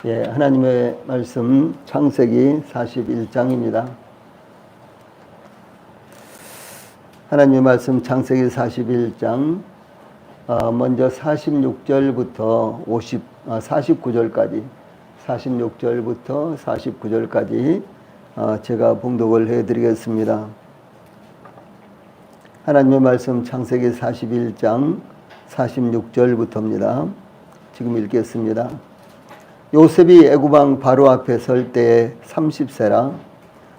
예, 하나님의 말씀 창세기 41장입니다. 하나님의 말씀 창세기 41장 먼저 46절부터 49절까지 46절부터 49절까지 제가 봉독을 해드리겠습니다. 하나님의 말씀 창세기 41장 46절부터입니다. 지금 읽겠습니다. 요셉이 애굽왕 바로 앞에 설 때에 30세라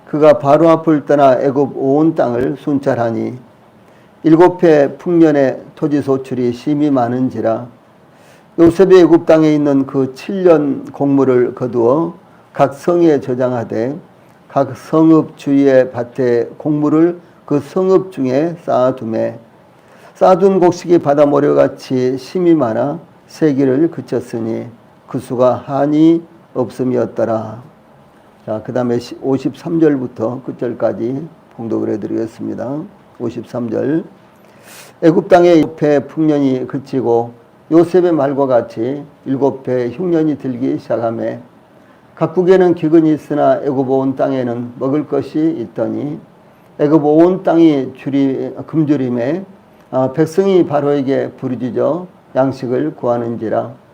그가 바로 앞을 떠나 애굽 온 땅을 순찰하니 7해 풍년에 토지 소출이 심히 많은지라 요셉이 애굽 땅에 있는 그 7년 곡물을 거두어 각 성에 저장하되 각 성읍 주위의 밭에 곡물을 그 성읍 중에 쌓아두매 쌓아둔 곡식이 바다 모래같이 심히 많아 세기를 그쳤으니 그 수가 한이 없음이었더라. 자, 그 다음에 53절부터 끝절까지 봉독을 해드리겠습니다. 53절. 애굽 땅의 7해 풍년이 그치고 요셉의 말과 같이 7해 흉년이 들기 시작하매 각국에는 기근이 있으나 애굽 온 땅에는 먹을 것이 있더니 애굽 온 땅이 굶주림에 백성이 바로에게 부르짖어 양식을 구하는지라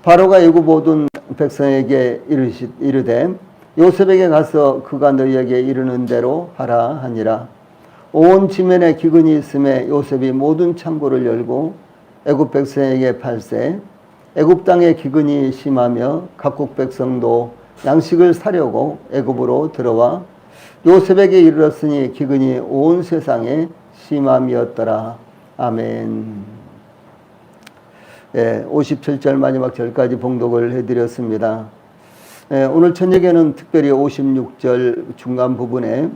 바로가 애굽 모든 백성에게 이르되 요셉에게 가서 그가 너희에게 이르는 대로 하라 하니라. 온 지면에 기근이 있음에 요셉이 모든 창고를 열고 애굽 백성에게 팔세 애굽 땅에 기근이 심하며 각국 백성도 양식을 사려고 애굽으로 들어와 요셉에게 이르렀으니 기근이 온 세상에 심함이었더라. 아멘. 예, 57절 마지막 절까지 봉독을 해드렸습니다. 예, 오늘 저녁에는 특별히 56절 중간 부분에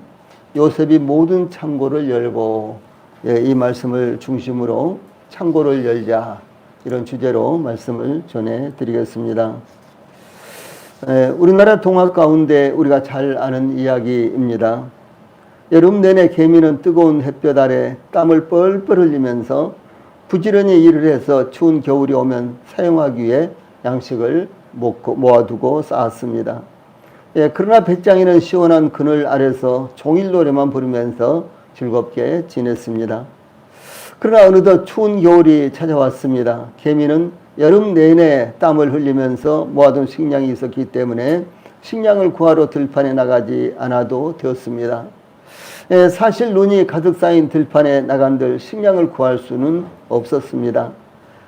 요셉이 모든 창고를 열고 이 말씀을 중심으로 창고를 열자 이런 주제로 말씀을 전해드리겠습니다. 우리나라 동화 가운데 우리가 잘 아는 이야기입니다. 여름 내내 개미는 뜨거운 햇볕 아래 땀을 뻘뻘 흘리면서 부지런히 일을 해서 추운 겨울이 오면 사용하기 위해 양식을 모아두고 쌓았습니다. 그러나 배짱이는 시원한 그늘 아래서 종일 노래만 부르면서 즐겁게 지냈습니다. 그러나 어느덧 추운 겨울이 찾아왔습니다. 개미는 여름 내내 땀을 흘리면서 모아둔 식량이 있었기 때문에 식량을 구하러 들판에 나가지 않아도 되었습니다. 사실 눈이 가득 쌓인 들판에 나간들 식량을 구할 수는 없었습니다.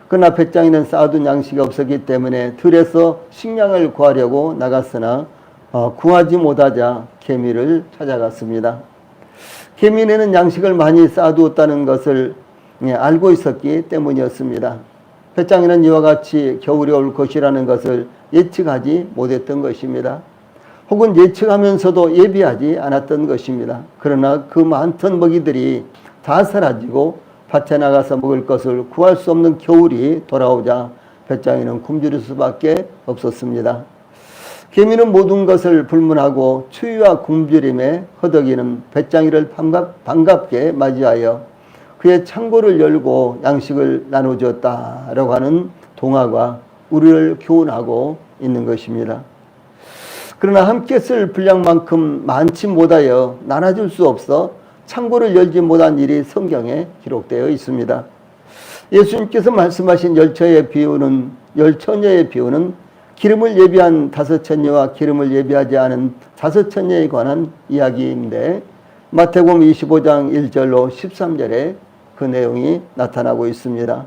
그러나 배짱이는 쌓아둔 양식이 없었기 때문에 들에서 식량을 구하려고 나갔으나 구하지 못하자 개미를 찾아갔습니다. 개미는 양식을 많이 쌓아두었다는 것을 알고 있었기 때문이었습니다. 배짱이는 이와 같이 겨울이 올 것이라는 것을 예측하지 못했던 것입니다. 혹은 예측하면서도 예비하지 않았던 것입니다. 그러나 그 많던 먹이들이 다 사라지고 밭에 나가서 먹을 것을 구할 수 없는 겨울이 돌아오자 배짱이는 굶주릴 수밖에 없었습니다. 개미는 모든 것을 불문하고 추위와 굶주림에 허덕이는 배짱이를 반갑게 맞이하여 그의 창고를 열고 양식을 나눠주었다라고 하는 동화가 우리를 교훈하고 있는 것입니다. 그러나 함께 쓸 분량만큼 많지 못하여 나눠줄 수 없어 창고를 열지 못한 일이 성경에 기록되어 있습니다. 예수님께서 말씀하신 열처녀의 비유는 기름을 예비한 5처녀와 기름을 예비하지 않은 5처녀에 관한 이야기인데 마태복음 25장 1절로 13절에 그 내용이 나타나고 있습니다.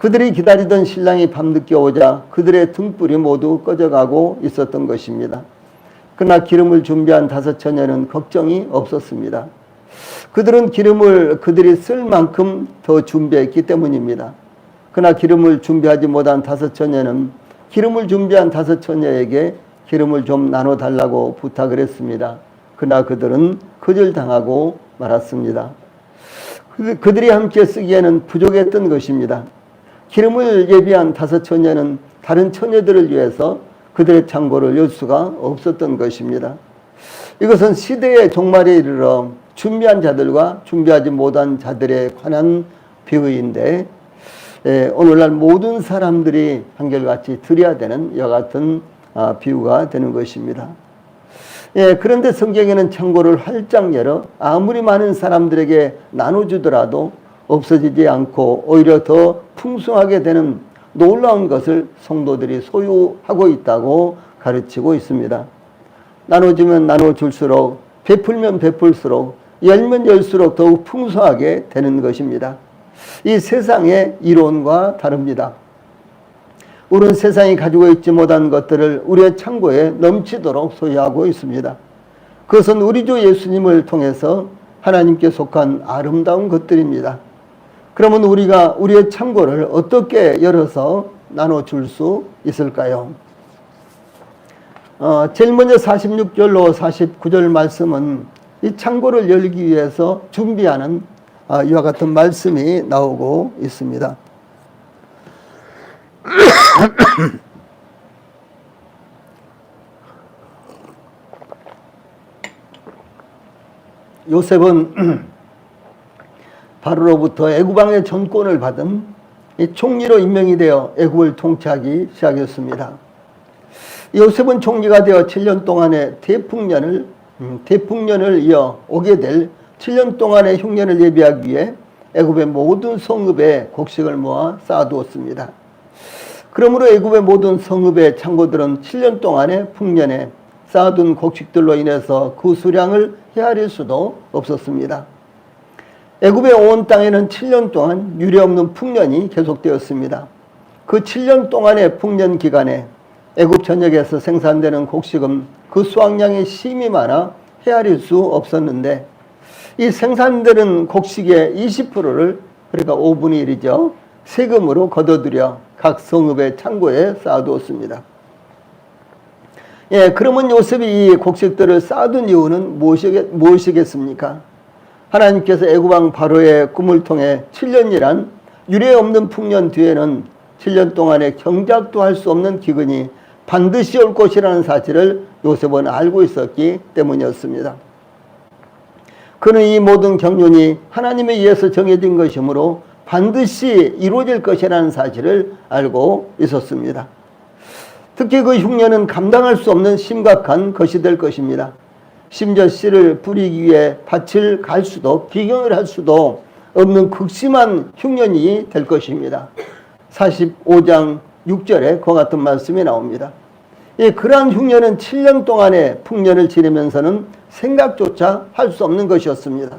그들이 기다리던 신랑이 밤늦게 오자 그들의 등불이 모두 꺼져가고 있었던 것입니다. 그러나 기름을 준비한 5처녀는 걱정이 없었습니다. 그들은 기름을 그들이 쓸 만큼 더 준비했기 때문입니다. 그러나 기름을 준비하지 못한 5처녀는 기름을 준비한 5처녀에게 기름을 좀 나눠달라고 부탁을 했습니다. 그러나 그들은 거절당하고 말았습니다. 그들이 함께 쓰기에는 부족했던 것입니다. 기름을 예비한 5처녀는 다른 처녀들을 위해서 그들의 창고를 열 수가 없었던 것입니다. 이것은 시대의 종말에 이르러 준비한 자들과 준비하지 못한 자들에 관한 비유인데 오늘날 모든 사람들이 한결같이 드려야 되는 이와 같은 비유가 되는 것입니다. 예, 그런데 성경에는 창고를 활짝 열어 아무리 많은 사람들에게 나눠주더라도 없어지지 않고 오히려 더 풍성하게 되는 놀라운 것을 성도들이 소유하고 있다고 가르치고 있습니다. 나눠주면 나눠줄수록, 베풀면 베풀수록, 열면 열수록 더욱 풍성하게 되는 것입니다. 이 세상의 이론과 다릅니다. 우리는 세상이 가지고 있지 못한 것들을 우리의 창고에 넘치도록 소유하고 있습니다. 그것은 우리 주 예수님을 통해서 하나님께 속한 아름다운 것들입니다. 그러면 우리가 우리의 창고를 어떻게 열어서 나눠줄 수 있을까요? 제일 먼저 46절로 49절 말씀은 이 창고를 열기 위해서 준비하는 이와 같은 말씀이 나오고 있습니다. 요셉은 바로로부터 애굽왕의 전권을 받은 총리로 임명이 되어 애굽을 통치하기 시작했습니다. 요셉은 총리가 되어 7년 동안의 대풍년을 이어 오게 될 7년 동안의 흉년을 예비하기 위해 애굽의 모든 성읍에 곡식을 모아 쌓아두었습니다. 그러므로 애굽의 모든 성읍의 창고들은 7년 동안의 풍년에 쌓아둔 곡식들로 인해서 그 수량을 헤아릴 수도 없었습니다. 애굽의 온 땅에는 7년 동안 유례없는 풍년이 계속되었습니다. 그 7년 동안의 풍년 기간에 애굽 전역에서 생산되는 곡식은 그 수확량이 심히 많아 헤아릴 수 없었는데 이 생산되는 곡식의 20%를 그러니까 5분의 1이죠. 세금으로 걷어들여 각 성읍의 창고에 쌓아두었습니다. 예, 그러면 요셉이 이 곡식들을 쌓아둔 이유는 무엇이겠습니까? 하나님께서 애굽왕 바로의 꿈을 통해 7년이란 유례없는 풍년 뒤에는 7년 동안의 경작도 할 수 없는 기근이 반드시 올 것이라는 사실을 요셉은 알고 있었기 때문이었습니다. 그는 이 모든 경륜이 하나님에 의해서 정해진 것이므로 반드시 이루어질 것이라는 사실을 알고 있었습니다. 특히 그 흉년은 감당할 수 없는 심각한 것이 될 것입니다. 심지어 씨를 뿌리기 위해 밭을 갈 수도 비경을 할 수도 없는 극심한 흉년이 될 것입니다. 45장 6절에 그와 같은 말씀이 나옵니다. 예, 그러한 흉년은 7년 동안의 풍년을 지내면서는 생각조차 할 수 없는 것이었습니다.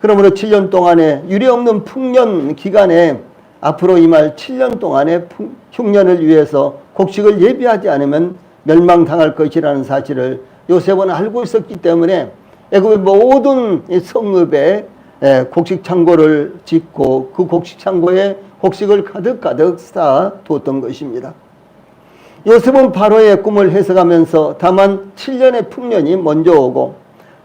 그러므로 7년 동안의 유례없는 풍년 기간에 앞으로 임할 7년 동안의 흉년을 위해서 곡식을 예비하지 않으면 멸망당할 것이라는 사실을 요셉은 알고 있었기 때문에 애굽의 모든 성읍에 곡식 창고를 짓고 그 곡식 창고에 곡식을 가득가득 쌓아 두었던 것입니다. 요셉은 바로의 꿈을 해석하면서 다만 7년의 풍년이 먼저 오고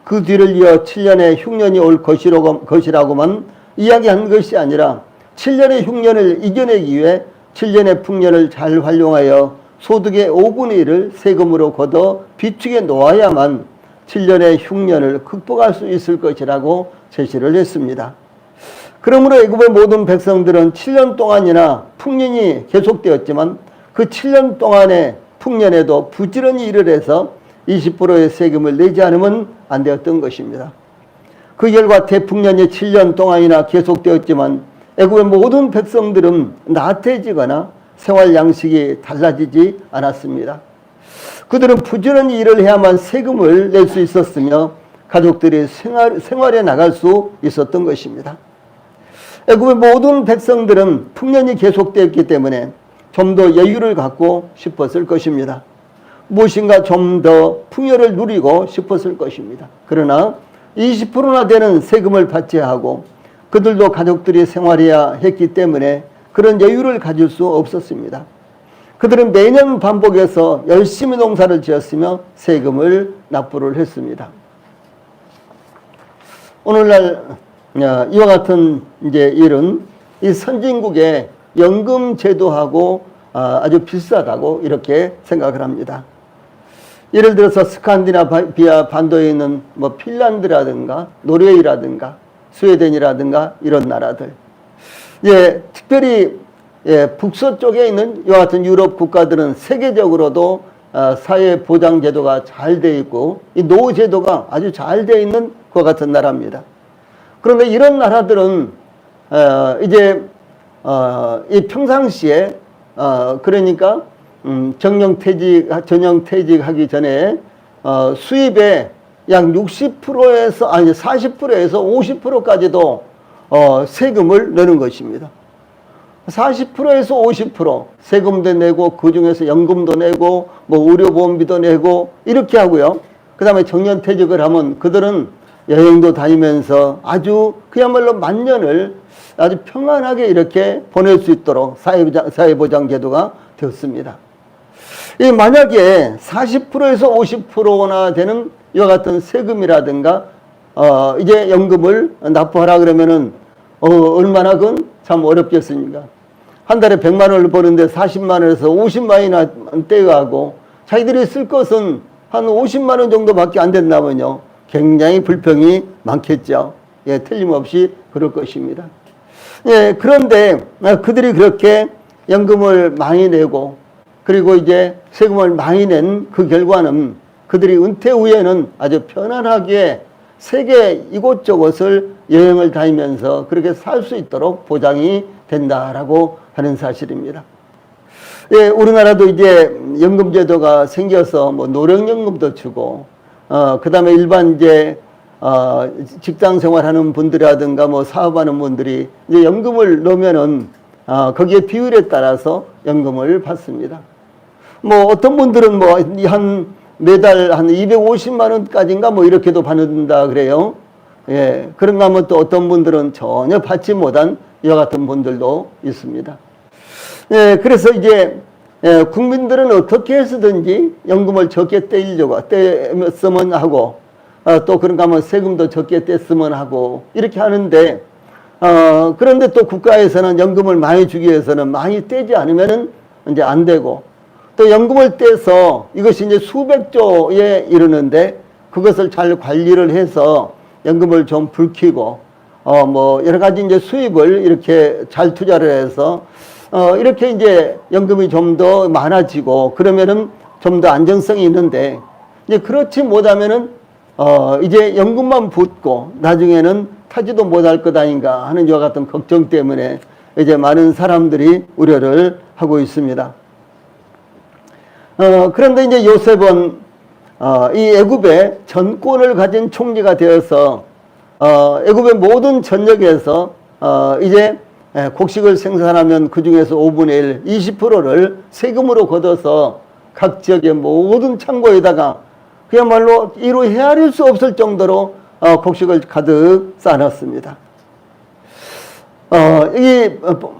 그 뒤를 이어 7년의 흉년이 올 것이라고만 이야기한 것이 아니라 7년의 흉년을 이겨내기 위해 7년의 풍년을 잘 활용하여 소득의 5분의 1을 세금으로 걷어 비축해 놓아야만 7년의 흉년을 극복할 수 있을 것이라고 제시를 했습니다. 그러므로 애굽의 모든 백성들은 7년 동안이나 풍년이 계속되었지만 그 7년 동안의 풍년에도 부지런히 일을 해서 20%의 세금을 내지 않으면 안 되었던 것입니다. 그 결과 대풍년이 7년 동안이나 계속되었지만 애굽의 모든 백성들은 나태해지거나 생활 양식이 달라지지 않았습니다. 그들은 부지런히 일을 해야만 세금을 낼 수 있었으며 가족들이 생활에 나갈 수 있었던 것입니다. 애굽의 모든 백성들은 풍년이 계속되었기 때문에 좀 더 여유를 갖고 싶었을 것입니다. 무엇인가 좀 더 풍요를 누리고 싶었을 것입니다. 그러나 20%나 되는 세금을 받지 하고 그들도 가족들이 생활해야 했기 때문에 그런 여유를 가질 수 없었습니다. 그들은 매년 반복해서 열심히 농사를 지었으며 세금을 납부를 했습니다. 오늘날 이와 같은 일은 이 선진국의 연금 제도하고 아주 비슷하다고 이렇게 생각을 합니다. 예를 들어서 스칸디나비아 반도에 있는 핀란드라든가 노르웨이라든가 스웨덴이라든가 이런 나라들, 특별히 북서쪽에 있는 이와 같은 유럽 국가들은 세계적으로도 사회보장제도가 잘 돼 있고 이 노후제도가 아주 잘 돼 있는 것 같은 나라입니다. 그런데 이런 나라들은 이제 이 평상시에 그러니까 전형퇴직하기 전에 수입의 약 60%에서 아니 40%에서 50%까지도 세금을 내는 것입니다. 40%에서 50% 세금도 내고 그 중에서 연금도 내고 뭐 의료보험비도 내고 이렇게 하고요. 그 다음에 정년퇴직을 하면 그들은 여행도 다니면서 아주 그야말로 만년을 아주 평안하게 이렇게 보낼 수 있도록 사회보장제도가 되었습니다. 만약에 40%에서 50%나 되는 이와 같은 세금이라든가 이제 연금을 납부하라 그러면은 얼마나 그건 참 어렵겠습니까? 한 달에 100만 원을 버는데 40만 원에서 50만 원이나 떼가고 자기들이 쓸 것은 한 50만 원 정도밖에 안 된다면요. 굉장히 불평이 많겠죠. 예, 틀림없이 그럴 것입니다. 예, 그런데 그들이 그렇게 연금을 많이 내고 그리고 이제 세금을 많이 낸 그 결과는 그들이 은퇴 후에는 아주 편안하게 세계 이곳저곳을 여행을 다니면서 그렇게 살 수 있도록 보장이 된다라고 하는 사실입니다. 예, 우리나라도 이제 연금제도가 생겨서 뭐 노령연금도 주고, 그 다음에 일반 이제, 직장 생활하는 분들이라든가 뭐 사업하는 분들이 이제 연금을 넣으면은, 거기에 비율에 따라서 연금을 받습니다. 뭐 어떤 분들은 뭐 매달 한 250만 원까지인가 뭐 이렇게도 받는다 그래요. 예, 그런가 하면 또 어떤 분들은 전혀 받지 못한 이와 같은 분들도 있습니다. 예, 그래서 이제 국민들은 어떻게 해서든지 연금을 적게 떼었으면 하고 또 그런가 하면 세금도 적게 뗐으면 하고 이렇게 하는데 그런데 또 국가에서는 연금을 많이 주기 위해서는 많이 떼지 않으면은 이제 안 되고 또 연금을 떼서 이것이 이제 수백조에 이르는데 그것을 잘 관리를 해서 연금을 좀 불키고 뭐 여러 가지 이제 수입을 이렇게 잘 투자를 해서 이렇게 이제 연금이 좀 더 많아지고 그러면은 좀 더 안정성이 있는데 이제 그렇지 못하면은 이제 연금만 붙고 나중에는 타지도 못할 것 아닌가 하는 이와 같은 걱정 때문에 이제 많은 사람들이 우려를 하고 있습니다. 그런데 이제 요셉은 이 애굽의 전권을 가진 총리가 되어서 애굽의 모든 전역에서 이제 곡식을 생산하면 그 중에서 5분의 1, 20%를 세금으로 걷어서 각 지역의 모든 창고에다가 그야말로 이루 헤아릴 수 없을 정도로 곡식을 가득 쌓아놨습니다. 이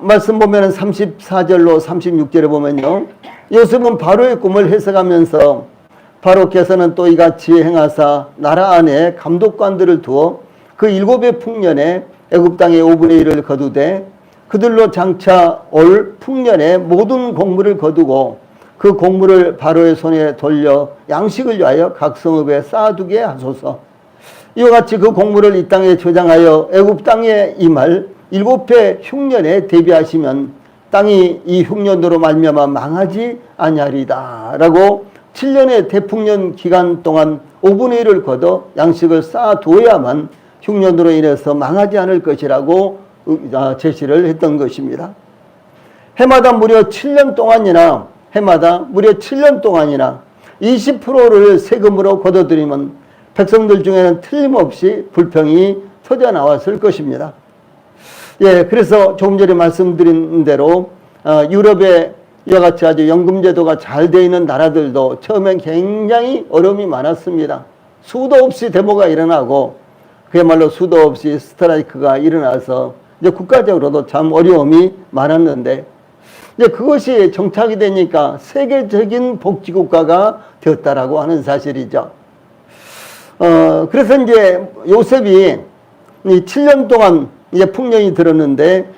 말씀 보면은 34절로 36절에 보면요. 요셉은 바로의 꿈을 해석하면서 바로께서는 또 이같이 행하사 나라 안에 감독관들을 두어 그 7의 풍년에 애굽 땅의 5분의 1을 거두되 그들로 장차 올 풍년에 모든 곡물을 거두고 그 곡물을 바로의 손에 돌려 양식을 위하여 각 성읍에 쌓아두게 하소서. 이와 같이 그 곡물을 이 땅에 저장하여 애굽 땅에 임할 7회 흉년에 대비하시면 땅이 이 흉년으로 말미암아 망하지 아니하리다 라고 7년의 대풍년 기간 동안 5분의 1을 걷어 양식을 쌓아두어야만 흉년으로 인해서 망하지 않을 것이라고 제시를 했던 것입니다. 해마다 무려 7년 동안이나 20%를 세금으로 걷어들이면 백성들 중에는 틀림없이 불평이 터져 나왔을 것입니다. 예, 그래서 조금 전에 말씀드린 대로 유럽의 이와 같이 아주 연금제도가 잘 되어 있는 나라들도 처음엔 굉장히 어려움이 많았습니다. 수도 없이 데모가 일어나고 그야말로 수도 없이 스트라이크가 일어나서 이제 국가적으로도 참 어려움이 많았는데 이제 그것이 정착이 되니까 세계적인 복지국가가 되었다라고 하는 사실이죠. 그래서 이제 요셉이 이 7년 동안 이제 풍년이 들었는데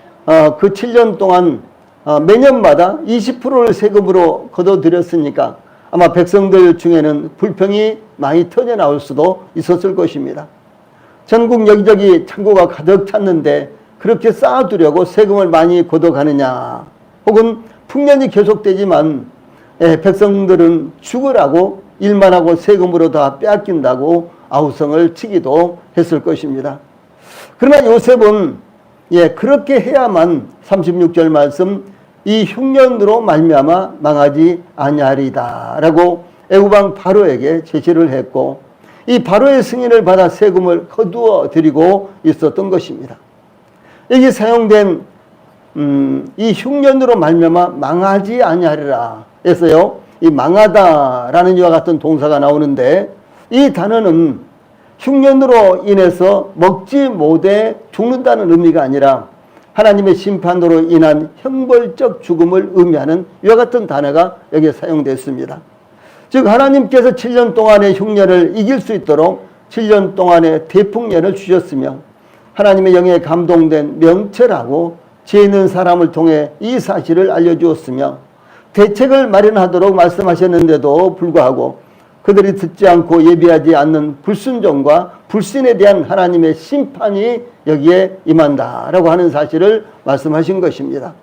그 7년 동안 매년마다 20%를 세금으로 걷어들였으니까 아마 백성들 중에는 불평이 많이 터져 나올 수도 있었을 것입니다. 전국 여기저기 창고가 가득 찼는데 그렇게 쌓아두려고 세금을 많이 걷어가느냐, 혹은 풍년이 계속되지만 백성들은 죽으라고 일만 하고 세금으로 다 빼앗긴다고 아우성을 치기도 했을 것입니다. 그러나 요셉은 그렇게 해야만 36절 말씀 이 흉년으로 말미암아 망하지 아니하리다 라고 애굽왕 바로에게 제시를 했고 이 바로의 승인을 받아 세금을 거두어 드리고 있었던 것입니다. 여기 사용된 이 흉년으로 말미암아 망하지 아니하리라 해서요, 이 망하다라는 이와 같은 동사가 나오는데 이 단어는 흉년으로 인해서 먹지 못해 죽는다는 의미가 아니라 하나님의 심판으로 인한 형벌적 죽음을 의미하는 이와 같은 단어가 여기에 사용됐습니다. 즉 하나님께서 7년 동안의 흉년을 이길 수 있도록 7년 동안의 대풍년을 주셨으며 하나님의 영에 감동된 명철하고 지혜 있는 사람을 통해 이 사실을 알려주었으며 대책을 마련하도록 말씀하셨는데도 불구하고 그들이 듣지 않고 예비하지 않는 불순종과 불신에 대한 하나님의 심판이 여기에 임한다라고 하는 사실을 말씀하신 것입니다.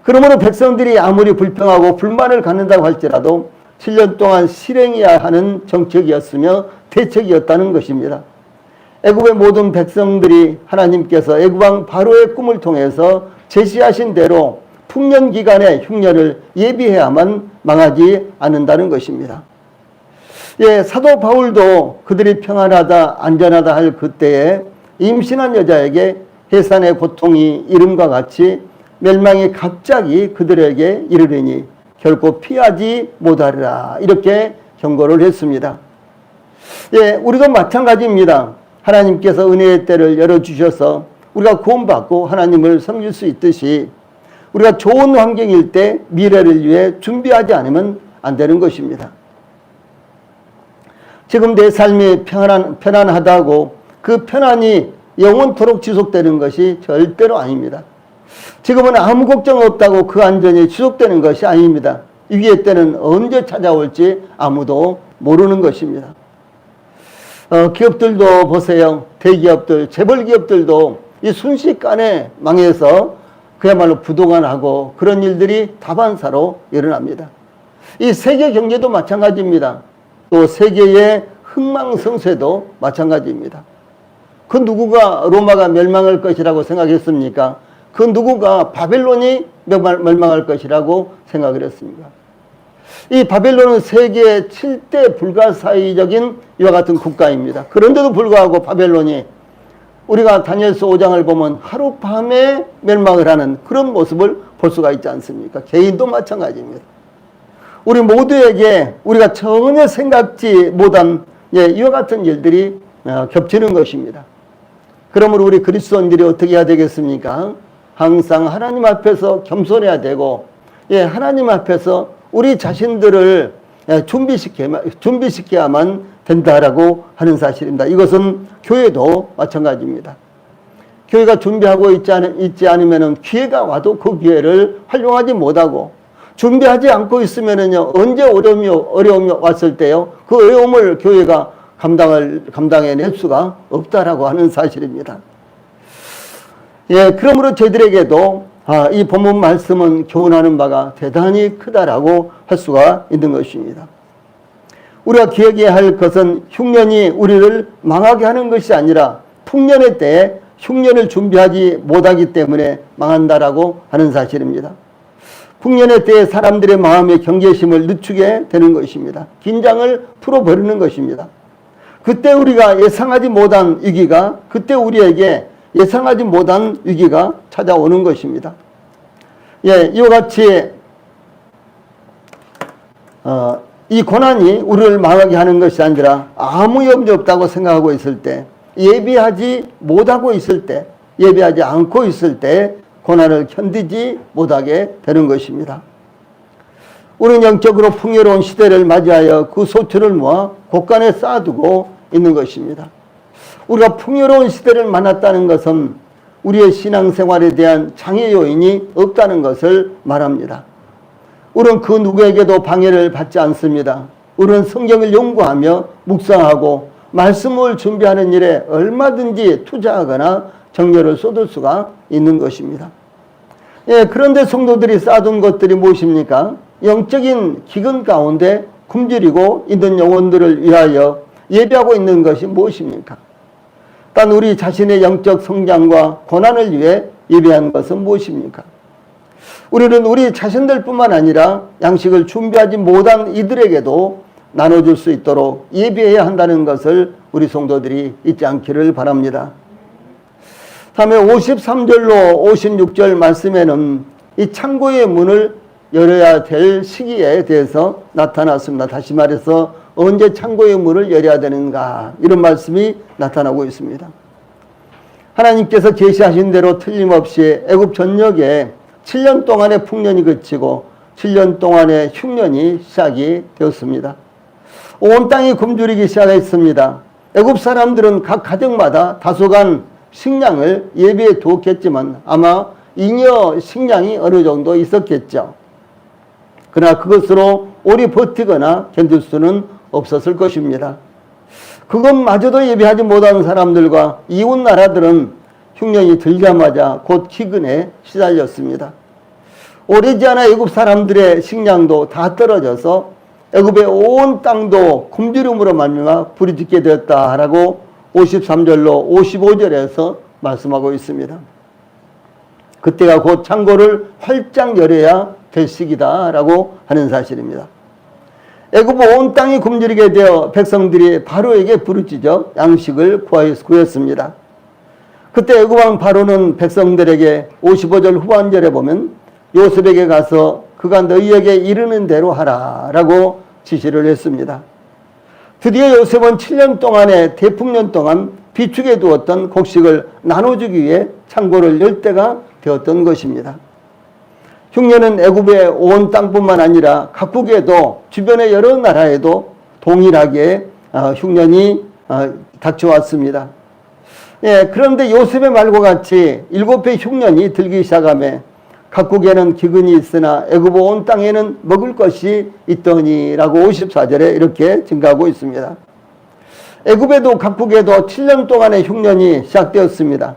그러므로 백성들이 아무리 불평하고 불만을 갖는다고 할지라도 7년 동안 실행해야 하는 정책이었으며 대책이었다는 것입니다. 애굽의 모든 백성들이 하나님께서 애굽왕 바로의 꿈을 통해서 제시하신 대로 풍년 기간의 흉년을 예비해야만 망하지 않는다는 것입니다. 사도 바울도 그들이 평안하다 안전하다 할 그때에 임신한 여자에게 해산의 고통이 이름과 같이 멸망이 갑자기 그들에게 이르리니 결코 피하지 못하리라 이렇게 경고를 했습니다. 우리도 마찬가지입니다. 하나님께서 은혜의 때를 열어주셔서 우리가 구원받고 하나님을 섬길 수 있듯이 우리가 좋은 환경일 때 미래를 위해 준비하지 않으면 안 되는 것입니다. 지금 내 삶이 편안하다고 그 편안이 영원토록 지속되는 것이 절대로 아닙니다. 지금은 아무 걱정 없다고 그 안전이 지속되는 것이 아닙니다. 위기의 때는 언제 찾아올지 아무도 모르는 것입니다. 기업들도 보세요. 대기업들, 재벌기업들도 이 순식간에 망해서 그야말로 부도가 나고 그런 일들이 다반사로 일어납니다. 이 세계 경제도 마찬가지입니다. 또 세계의 흥망성쇠도 마찬가지입니다. 그 누구가 로마가 멸망할 것이라고 생각했습니까? 그 누구가 바벨론이 멸망할 것이라고 생각을 했습니까? 이 바벨론은 세계의 7대 불가사의적인 이와 같은 국가입니다. 그런데도 불구하고 바벨론이 우리가 다니엘서 5장을 보면 하룻밤에 멸망을 하는 그런 모습을 볼 수가 있지 않습니까? 개인도 마찬가지입니다. 우리 모두에게 우리가 전혀 생각지 못한 이와 같은 일들이 겹치는 것입니다. 그러므로 우리 그리스도인들이 어떻게 해야 되겠습니까? 항상 하나님 앞에서 겸손해야 되고 하나님 앞에서 우리 자신들을 준비시켜야만 된다라고 하는 사실입니다. 이것은 교회도 마찬가지입니다. 교회가 준비하고 있지 않으면 기회가 와도 그 기회를 활용하지 못하고 준비하지 않고 있으면은요, 언제 어려움이 왔을 때요, 그 어려움을 교회가 감당해낼 수가 없다라고 하는 사실입니다. 그러므로 저희들에게도 이 본문 말씀은 교훈하는 바가 대단히 크다라고 할 수가 있는 것입니다. 우리가 기억해야 할 것은 흉년이 우리를 망하게 하는 것이 아니라 풍년의 때에 흉년을 준비하지 못하기 때문에 망한다라고 하는 사실입니다. 풍년의 때에 사람들의 마음의 경계심을 늦추게 되는 것입니다. 긴장을 풀어버리는 것입니다. 그때 우리가 예상하지 못한 위기가, 그때 우리에게 예상하지 못한 위기가 찾아오는 것입니다. 이와 같이 이 고난이 우리를 망하게 하는 것이 아니라 아무 염려 없다고 생각하고 있을 때, 예비하지 못하고 있을 때, 예비하지 않고 있을 때 고난을 견디지 못하게 되는 것입니다. 우리는 영적으로 풍요로운 시대를 맞이하여 그 소출을 모아 곳간에 쌓아두고 있는 것입니다. 우리가 풍요로운 시대를 만났다는 것은 우리의 신앙생활에 대한 장애 요인이 없다는 것을 말합니다. 우리는 그 누구에게도 방해를 받지 않습니다. 우리는 성경을 연구하며 묵상하고 말씀을 준비하는 일에 얼마든지 투자하거나 정열을 쏟을 수가 있는 것입니다. 그런데 성도들이 쌓아둔 것들이 무엇입니까? 영적인 기근 가운데 굶주리고 있는 영혼들을 위하여 예배하고 있는 것이 무엇입니까? 단 우리 자신의 영적 성장과 고난을 위해 예배한 것은 무엇입니까? 우리는 우리 자신들뿐만 아니라 양식을 준비하지 못한 이들에게도 나눠줄 수 있도록 예배해야 한다는 것을 우리 성도들이 잊지 않기를 바랍니다. 다음에 53절로 56절 말씀에는 이 창고의 문을 열어야 될 시기에 대해서 나타났습니다. 다시 말해서 언제 창고의 문을 열어야 되는가, 이런 말씀이 나타나고 있습니다. 하나님께서 계시하신 대로 틀림없이 애굽 전역에 7년 동안의 풍년이 그치고 7년 동안의 흉년이 시작이 되었습니다. 온 땅이 굶주리기 시작했습니다. 애굽 사람들은 각 가정마다 다소간 식량을 예비해 두었겠지만 아마 잉여 식량이 어느 정도 있었겠죠. 그러나 그것으로 오래 버티거나 견딜 수는 없었을 것입니다. 그것마저도 예비하지 못한 사람들과 이웃 나라들은 흉년이 들자마자 곧 기근에 시달렸습니다. 오래지 않아 애굽 사람들의 식량도 다 떨어져서 애굽의 온 땅도 굶주림으로 말미암아 불이 짓게 되었다라고 53절로 55절에서 말씀하고 있습니다. 그때가 곧 창고를 활짝 열어야 될 시기다라고 하는 사실입니다. 애굽 온 땅이 굶주리게 되어 백성들이 바로에게 부르짖어 양식을 구했습니다. 그때 애굽 왕 바로는 백성들에게 55절 후반절에 보면 요셉에게 가서 그가 너희에게 이르는 대로 하라라고 지시를 했습니다. 드디어 요셉은 7년 동안의 대풍년 동안 비축해 두었던 곡식을 나눠주기 위해 창고를 열 때가 되었던 것입니다. 흉년은 애굽의 온 땅뿐만 아니라 각국에도 주변의 여러 나라에도 동일하게 흉년이 닥쳐왔습니다. 예, 그런데 요셉의 말과 같이 7배 흉년이 들기 시작하며 각국에는 기근이 있으나 애굽 온 땅에는 먹을 것이 있더니라고 54절에 이렇게 증가하고 있습니다. 애굽에도 각국에도 7년 동안의 흉년이 시작되었습니다.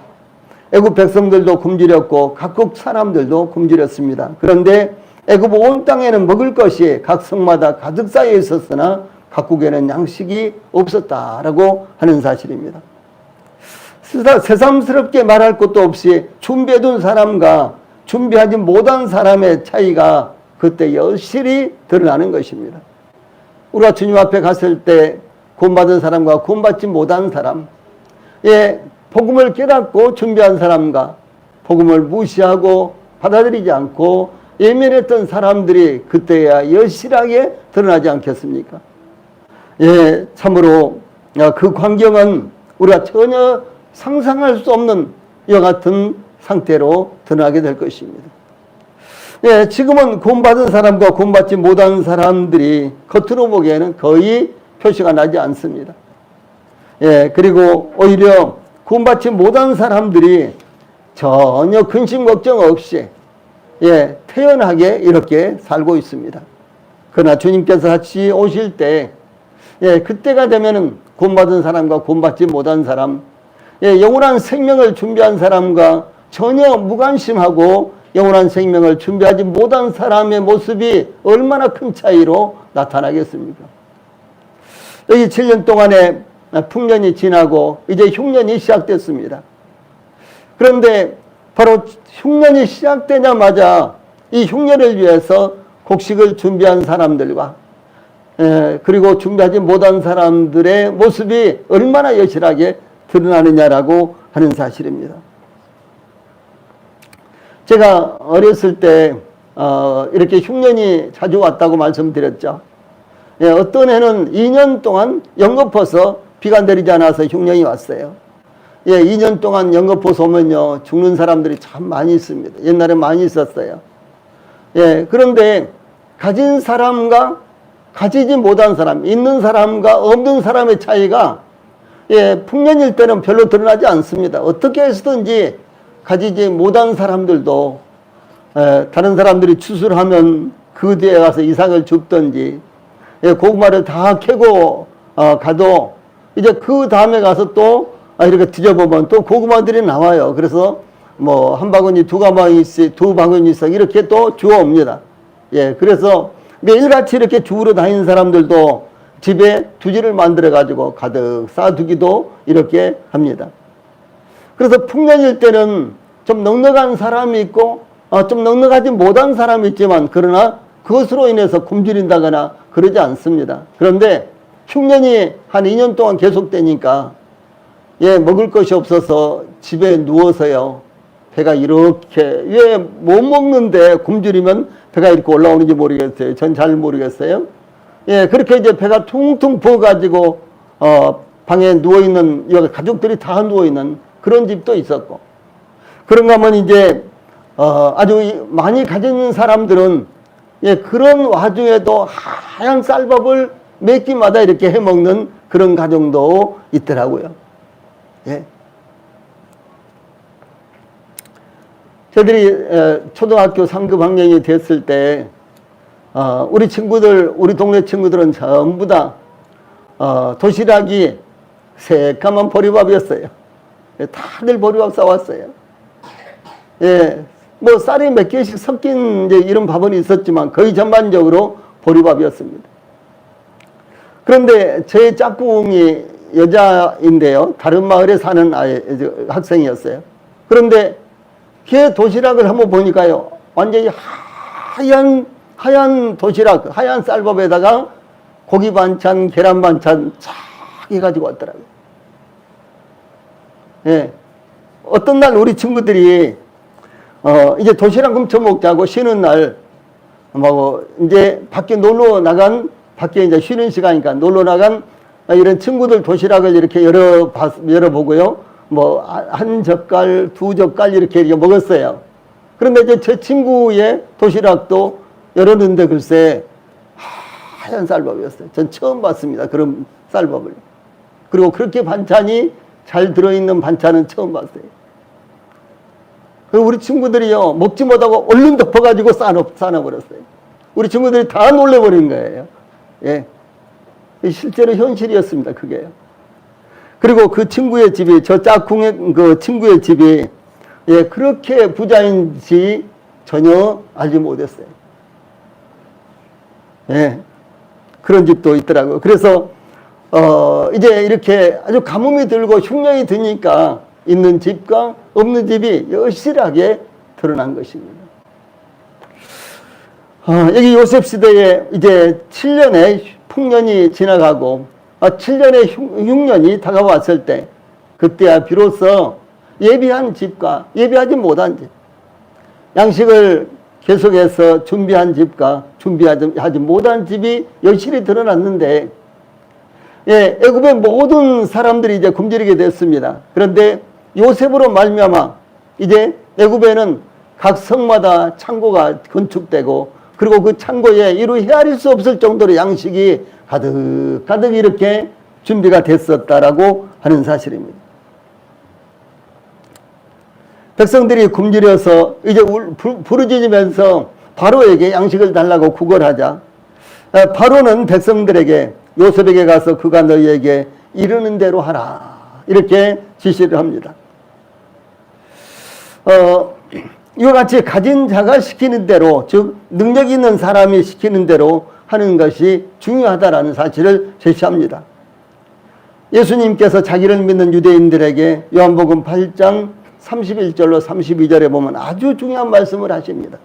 애굽 백성들도 굶주렸고 각국 사람들도 굶주렸습니다. 그런데 애굽 온 땅에는 먹을 것이 각 성마다 가득 쌓여 있었으나 각국에는 양식이 없었다라고 하는 사실입니다. 새삼스럽게 말할 것도 없이 준비해둔 사람과 준비하지 못한 사람의 차이가 그때 여실히 드러나는 것입니다. 우리가 주님 앞에 갔을 때 구원받은 사람과 구원받지 못한 사람, 예, 복음을 깨닫고 준비한 사람과 복음을 무시하고 받아들이지 않고 예면했던 사람들이 그때야 여실하게 드러나지 않겠습니까? 예, 참으로 그 광경은 우리가 전혀 상상할 수 없는 이와 같은 상태로 드러나게 될 것입니다. 예, 지금은 구원받은 사람과 구원받지 못한 사람들이 겉으로 보기에는 거의 표시가 나지 않습니다. 예, 그리고 오히려 구원받지 못한 사람들이 전혀 근심 걱정 없이 예, 태연하게 이렇게 살고 있습니다. 그러나 주님께서 같이 오실 때 예, 그때가 되면은 구원받은 사람과 구원받지 못한 사람, 예, 영원한 생명을 준비한 사람과 전혀 무관심하고 영원한 생명을 준비하지 못한 사람의 모습이 얼마나 큰 차이로 나타나겠습니까? 여기 7년 동안의 풍년이 지나고 이제 흉년이 시작됐습니다. 그런데 바로 흉년이 시작되자마자 이 흉년을 위해서 곡식을 준비한 사람들과 그리고 준비하지 못한 사람들의 모습이 얼마나 여실하게 드러나느냐라고 하는 사실입니다. 제가 어렸을 때 이렇게 흉년이 자주 왔다고 말씀드렸죠. 예, 어떤 해는 2년 동안 연거푸서 비가 내리지 않아서 흉년이 왔어요. 예, 2년 동안 연거푸서 오면요 죽는 사람들이 참 많이 있습니다. 옛날에 많이 있었어요. 예, 그런데 가진 사람과 가지지 못한 사람, 있는 사람과 없는 사람의 차이가 예, 풍년일 때는 별로 드러나지 않습니다. 어떻게 해서든지 가지지 못한 사람들도 다른 사람들이 추수하면 그 뒤에 가서 이삭을 줍든지 예, 고구마를 다 캐고 가도 이제 그 다음에 가서 또 이렇게 뒤져보면 또 고구마들이 나와요. 그래서 뭐 한 바구니 두 바구니씩 이렇게 또 주워옵니다. 예, 그래서 매일같이 이렇게 주우러 다니는 사람들도 집에 두지를 만들어 가지고 가득 쌓아두기도 이렇게 합니다. 그래서 풍년일 때는 좀 넉넉한 사람이 있고 좀 넉넉하지 못한 사람이 있지만 그러나 그것으로 인해서 굶주린다거나 그러지 않습니다. 그런데 흉년이 한 2년 동안 계속되니까 예, 먹을 것이 없어서 집에 누워서요. 배가 이렇게 왜 못 먹는데 굶주리면 배가 이렇게 올라오는지 모르겠어요. 전 잘 모르겠어요. 예, 그렇게 이제 배가 퉁퉁 부어가지고 방에 누워있는 여기 가족들이 다 누워있는 그런 집도 있었고, 그런가 하면 이제 아주 많이 가진 사람들은 예, 그런 와중에도 하얀 쌀밥을 몇 끼마다 이렇게 해 먹는 그런 가정도 있더라고요. 예. 저희들이 초등학교 3급 학년이 됐을 때 우리 친구들, 우리 동네 친구들은 전부 다 도시락이 새까만 보리밥이었어요. 다들 보리밥 싸왔어요. 예, 뭐 쌀이 몇 개씩 섞인 이제 이런 밥은 있었지만 거의 전반적으로 보리밥이었습니다. 그런데 제 짝꿍이 여자인데요. 다른 마을에 사는 학생이었어요. 그런데 걔 도시락을 한번 보니까요. 완전히 하얀 도시락, 하얀 쌀밥에다가 고기 반찬, 계란 반찬 쫙 해가지고 왔더라고요. 예. 어떤 날 우리 친구들이 이제 도시락 훔쳐 먹자고 쉬는 날, 이제 밖에 놀러 나간, 밖에 이제 쉬는 시간이니까 놀러 나간 이런 친구들 도시락을 이렇게 열어보고요. 한 젓갈, 두 젓갈 이렇게 먹었어요. 그런데 이제 제 친구의 도시락도 열었는데 글쎄, 하얀 쌀밥이었어요. 전 처음 봤습니다. 그런 쌀밥을. 그리고 그렇게 반찬이 잘 들어있는 반찬은 처음 봤어요. 우리 친구들이요, 먹지 못하고 얼른 덮어가지고 싸놔버렸어요. 우리 친구들이 다 놀래버린 거예요. 예. 실제로 현실이었습니다, 그게요. 그리고 그 친구의 집이, 저 짝꿍의 그 친구의 집이, 예, 그렇게 부자인지 전혀 알지 못했어요. 예. 그런 집도 있더라고요. 그래서, 이제 이렇게 아주 가뭄이 들고 흉년이 드니까 있는 집과 없는 집이 여실하게 드러난 것입니다. 여기 요셉 시대에 이제 7년의 풍년이 지나가고 7년의 흉년이 다가왔을 때 그때야 비로소 예비한 집과 예비하지 못한 집, 양식을 계속해서 준비한 집과 준비하지 못한 집이 여실히 드러났는데, 예, 애굽의 모든 사람들이 이제 굶주리게 됐습니다. 그런데 요셉으로 말미암아 이제 애굽에는 각 성마다 창고가 건축되고, 그리고 그 창고에 이루 헤아릴 수 없을 정도로 양식이 가득 이렇게 준비가 됐었다라고 하는 사실입니다. 백성들이 굶주려서 이제 부르짖으면서 바로에게 양식을 달라고 구걸하자, 바로는 백성들에게 요셉에게 가서 그가 너희에게 이르는 대로 하라, 이렇게 지시를 합니다. 이와 같이 가진 자가 시키는 대로, 즉 능력 있는 사람이 시키는 대로 하는 것이 중요하다라는 사실을 제시합니다. 예수님께서 자기를 믿는 유대인들에게 요한복음 8장 31절로 32절에 보면 아주 중요한 말씀을 하십니다.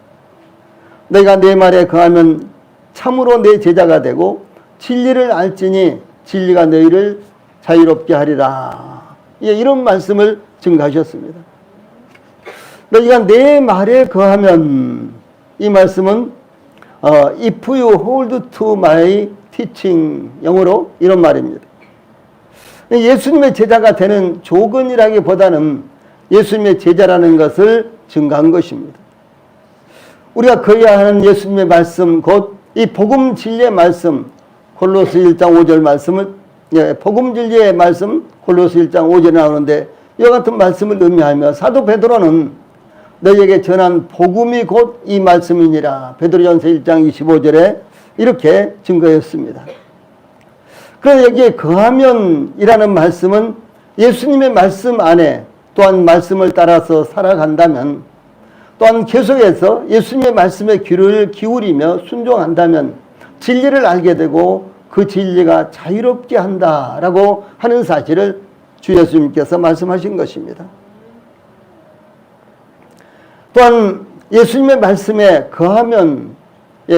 너희가 내 말에 거하면 참으로 내 제자가 되고 진리를 알지니 진리가 너희를 자유롭게 하리라. 예, 이런 말씀을 증가하셨습니다. 너희가 내 말에 거하면, 이 말씀은 if you hold to my teaching, 영어로 이런 말입니다. 예수님의 제자가 되는 조건이라기보다는 예수님의 제자라는 것을 증가한 것입니다. 우리가 거해야 하는 예수님의 말씀, 곧 이 복음 진리의 말씀, 골로새 1장 5절 말씀을, 복음 진리의 말씀, 골로새 1장 5절에 나오는데 이와 같은 말씀을 의미하며 사도 베드로는 너희에게 전한 복음이 곧 이 말씀이니라, 베드로전서 1장 25절에 이렇게 증거했습니다. 그런데 여기에 거하면이라는 말씀은 예수님의 말씀 안에 또한 말씀을 따라서 살아간다면 또한 계속해서 예수님의 말씀에 귀를 기울이며 순종한다면 진리를 알게 되고 그 진리가 자유롭게 한다라고 하는 사실을 주 예수님께서 말씀하신 것입니다. 또한 예수님의 말씀에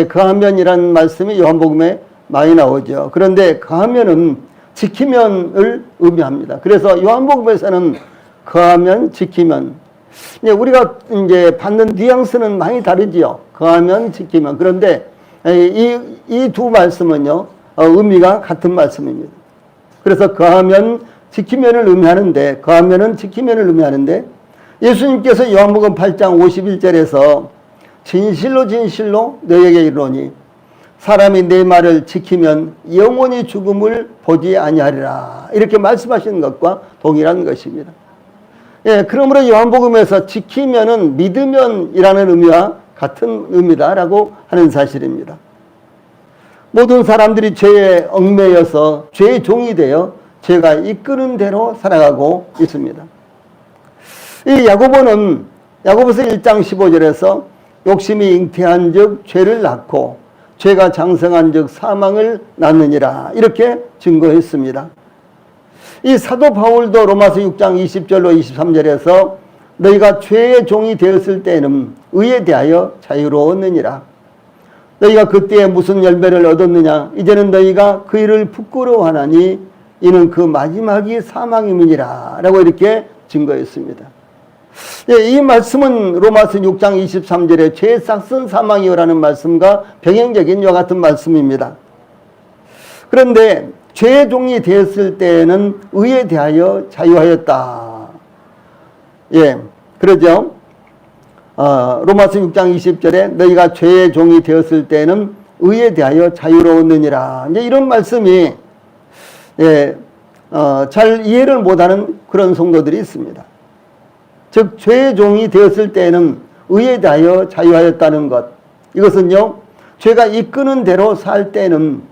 거하면이라는 말씀이 요한복음에 많이 나오죠. 그런데 거하면은 지키면을 의미합니다. 그래서 요한복음에서는 거하면, 지키면. 우리가 이제 받는 뉘앙스는 많이 다르지요. 거하면, 지키면. 그런데 이 두 말씀은요, 의미가 같은 말씀입니다. 그래서 거하면, 지키면을 의미하는데, 거하면은 지키면을 의미하는데, 예수님께서 요한복음 8장 51절에서 진실로 진실로 너에게 이르노니 사람이 내 말을 지키면 영원히 죽음을 보지 아니하리라, 이렇게 말씀하시는 것과 동일한 것입니다. 예, 그러므로 요한복음에서 지키면은 믿으면이라는 의미와 같은 의미다라고 하는 사실입니다. 모든 사람들이 죄에 얽매여서 죄의 종이 되어 죄가 이끄는 대로 살아가고 있습니다. 이 야고보서 1장 15절에서 욕심이 잉태한 즉 죄를 낳고 죄가 장성한 즉 사망을 낳느니라, 이렇게 증거했습니다. 이 사도 바울도 로마서 6장 20절로 23절에서 너희가 죄의 종이 되었을 때는 의에 대하여 자유로웠느니라. 너희가 그때에 무슨 열매를 얻었느냐. 이제는 너희가 그 일을 부끄러워하나니 이는 그 마지막이 사망임이니라, 라고 이렇게 증거했습니다. 예, 이 말씀은 로마서 6장 23절에 죄의 싹은 사망이요라는 말씀과 병행적인 이와 같은 말씀입니다. 그런데 죄의 종이 되었을 때에는 의에 대하여 자유하였다. 예, 그러죠. 로마서 6장 20절에 너희가 죄의 종이 되었을 때는 의에 대하여 자유로웠느니라. 이제 이런 말씀이 잘 이해를 못하는 그런 성도들이 있습니다. 즉 죄의 종이 되었을 때는 의에 대하여 자유하였다는 것, 이것은요, 죄가 이끄는 대로 살 때는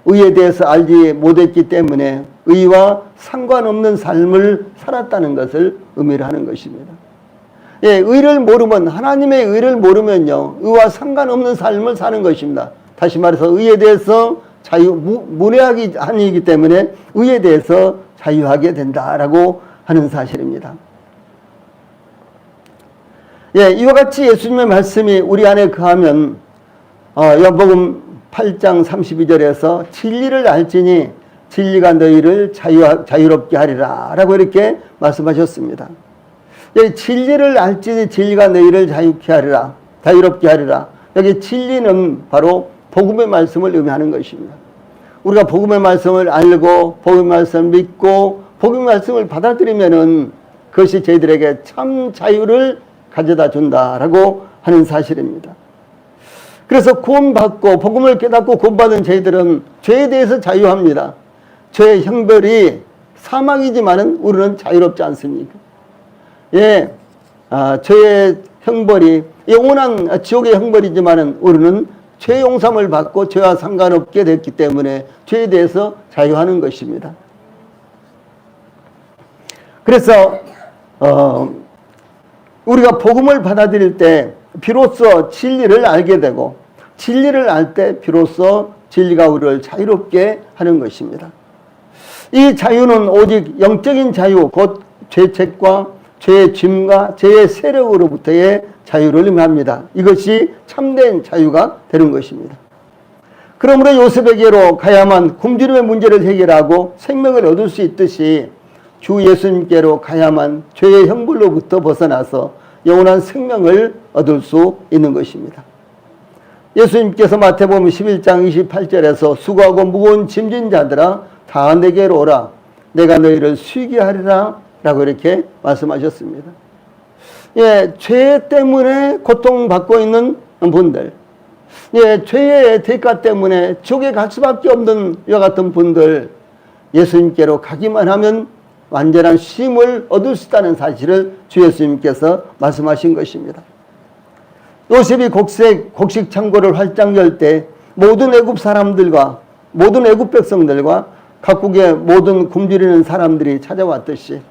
의에 대해서 알지 못했기 때문에 의와 상관없는 삶을 살았다는 것을 의미를 하는 것입니다. 예, 의를 모르면, 하나님의 의를 모르면요, 의와 상관없는 삶을 사는 것입니다. 다시 말해서 의에 대해서 문외하기 아니기 때문에 의에 대해서 자유하게 된다라고 하는 사실입니다. 예, 이와 같이 예수님의 말씀이 우리 안에 거하면 요한복음 8장 32절에서 진리를 알지니 진리가 너희를 자유롭게 하리라, 라고 이렇게 말씀하셨습니다. 예, 진리를 알지니 진리가 너희를 자유롭게 하리라. 여기 진리는 바로 복음의 말씀을 의미하는 것입니다. 우리가 복음의 말씀을 알고 복음의 말씀을 믿고 복음의 말씀을 받아들이면은 그것이 저희들에게 참 자유를 가져다 준다라고 하는 사실입니다. 그래서 구원받고 복음을 깨닫고 구원받은 저희들은 죄에 대해서 자유합니다. 죄의 형벌이 사망이지만은 우리는 자유롭지 않습니까? 예, 죄의 형벌이 영원한 지옥의 형벌이지만은 우리는 죄 용서를 받고 죄와 상관없게 됐기 때문에 죄에 대해서 자유하는 것입니다. 그래서 우리가 복음을 받아들일 때 비로소 진리를 알게 되고 진리를 알 때 비로소 진리가 우리를 자유롭게 하는 것입니다. 이 자유는 오직 영적인 자유, 곧 죄책과 죄의 짐과 죄의 세력으로부터의 자유를 의미합니다. 이것이 참된 자유가 되는 것입니다. 그러므로 요셉에게로 가야만 굶주림의 문제를 해결하고 생명을 얻을 수 있듯이 주 예수님께로 가야만 죄의 형벌로부터 벗어나서 영원한 생명을 얻을 수 있는 것입니다. 예수님께서 마태복음 11장 28절에서 수고하고 무거운 짐진 자들아 다 내게로 오라 내가 너희를 쉬게 하리라 라고 이렇게 말씀하셨습니다. 예, 죄 때문에 고통받고 있는 분들, 예, 죄의 대가 때문에 지옥에 갈 수밖에 없는 이와 같은 분들, 예수님께로 가기만 하면 완전한 쉼을 얻을 수 있다는 사실을 주 예수님께서 말씀하신 것입니다. 요셉이 곡식 창고를 활짝 열 때 모든 애굽 사람들과 모든 애굽 백성들과 각국의 모든 굶주리는 사람들이 찾아왔듯이